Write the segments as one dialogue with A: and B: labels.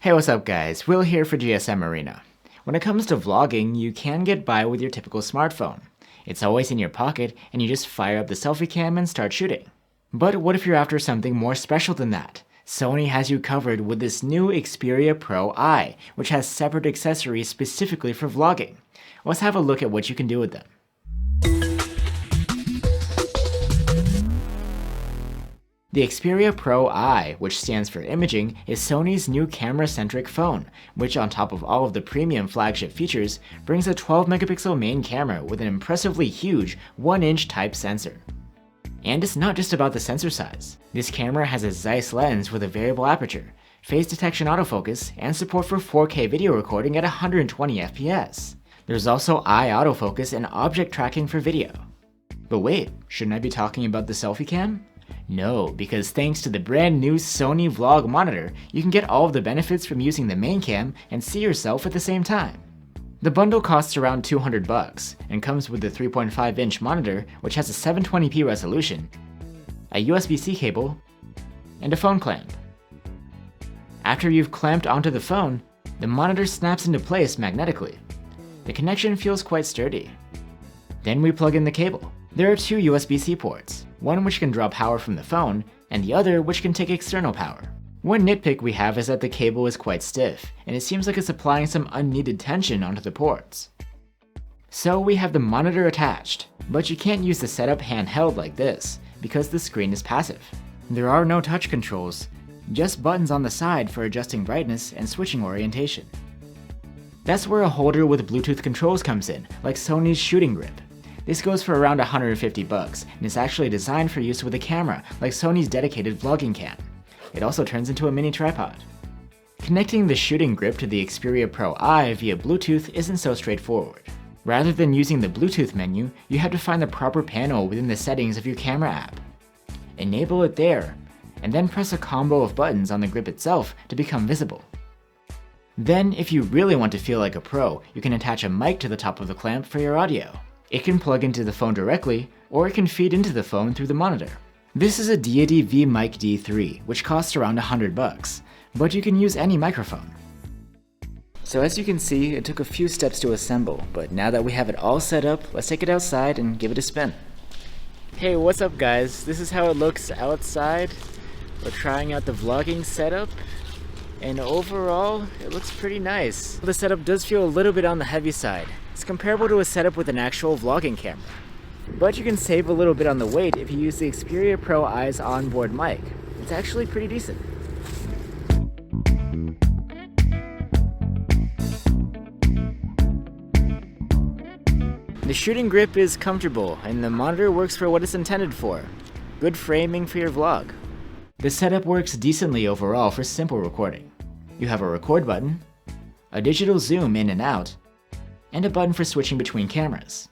A: Hey, what's up guys? Will here for GSM Arena. When it comes to vlogging, you can get by with your typical smartphone. It's always in your pocket and you just fire up the selfie cam and start shooting. But what if you're after something more special than that? Sony has you covered with this new Xperia Pro-I, which has separate accessories specifically for vlogging. Let's have a look at what you can do with them. The Xperia Pro-I, which stands for imaging, is Sony's new camera-centric phone, which on top of all of the premium flagship features, brings a 12-megapixel main camera with an impressively huge 1-inch type sensor. And it's not just about the sensor size. This camera has a Zeiss lens with a variable aperture, phase detection autofocus, and support for 4K video recording at 120 FPS. There's also eye autofocus and object tracking for video. But wait, shouldn't I be talking about the selfie cam? No, because thanks to the brand new Sony Vlog monitor, you can get all of the benefits from using the main cam and see yourself at the same time. The bundle costs around $200 and comes with the 3.5-inch monitor, which has a 720p resolution, a USB-C cable, and a phone clamp. After you've clamped onto the phone, the monitor snaps into place magnetically. The connection feels quite sturdy. Then we plug in the cable. There are two USB-C ports, one which can draw power from the phone, and the other which can take external power. One nitpick we have is that the cable is quite stiff, and it seems like it's applying some unneeded tension onto the ports. So we have the monitor attached, but you can't use the setup handheld like this, because the screen is passive. There are no touch controls, just buttons on the side for adjusting brightness and switching orientation. That's where a holder with Bluetooth controls comes in, like Sony's shooting grip. This goes for around $150 and is actually designed for use with a camera like Sony's dedicated vlogging cam. It also turns into a mini tripod. Connecting the shooting grip to the Xperia Pro-I via Bluetooth isn't so straightforward. Rather than using the Bluetooth menu, you have to find the proper panel within the settings of your camera app. Enable it there, and then press a combo of buttons on the grip itself to become visible. Then, if you really want to feel like a pro, you can attach a mic to the top of the clamp for your audio. It can plug into the phone directly, or it can feed into the phone through the monitor. This is a Deity V-Mic D3, which costs around $100, but you can use any microphone. So as you can see, it took a few steps to assemble, but now that we have it all set up, let's take it outside and give it a spin. Hey, what's up guys? This is how it looks outside. We're trying out the vlogging setup, and overall, it looks pretty nice. The setup does feel a little bit on the heavy side. It's comparable to a setup with an actual vlogging camera. But you can save a little bit on the weight if you use the Xperia Pro-I's onboard mic. It's actually pretty decent. The shooting grip is comfortable and the monitor works for what it's intended for. Good framing for your vlog. The setup works decently overall for simple recording. You have a record button, a digital zoom in and out, and a button for switching between cameras.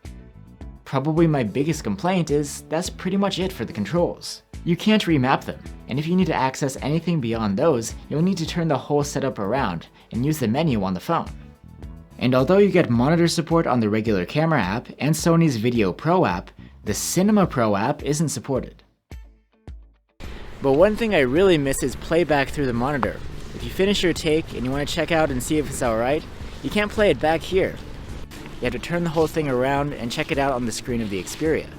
A: Probably my biggest complaint is that's pretty much it for the controls. You can't remap them, and if you need to access anything beyond those, you'll need to turn the whole setup around and use the menu on the phone. And although you get monitor support on the regular camera app and Sony's Video Pro app, the Cinema Pro app isn't supported. But one thing I really miss is playback through the monitor. If you finish your take and you want to check out and see if it's alright, you can't play it back here. You have to turn the whole thing around and check it out on the screen of the Xperia.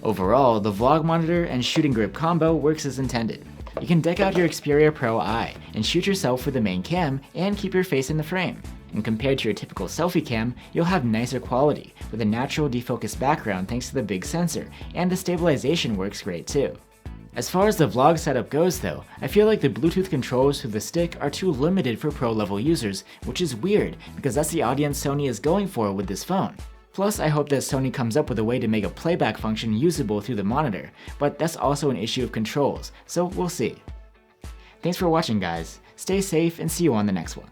A: Overall, the vlog monitor and shooting grip combo works as intended. You can deck out your Xperia Pro-I and shoot yourself with the main cam and keep your face in the frame. And compared to your typical selfie cam, you'll have nicer quality with a natural defocused background thanks to the big sensor, and the stabilization works great too. As far as the vlog setup goes though, I feel like the Bluetooth controls through the stick are too limited for pro level users, which is weird because that's the audience Sony is going for with this phone. Plus, I hope that Sony comes up with a way to make a playback function usable through the monitor, but that's also an issue of controls, so we'll see. Thanks for watching guys, stay safe and see you on the next one.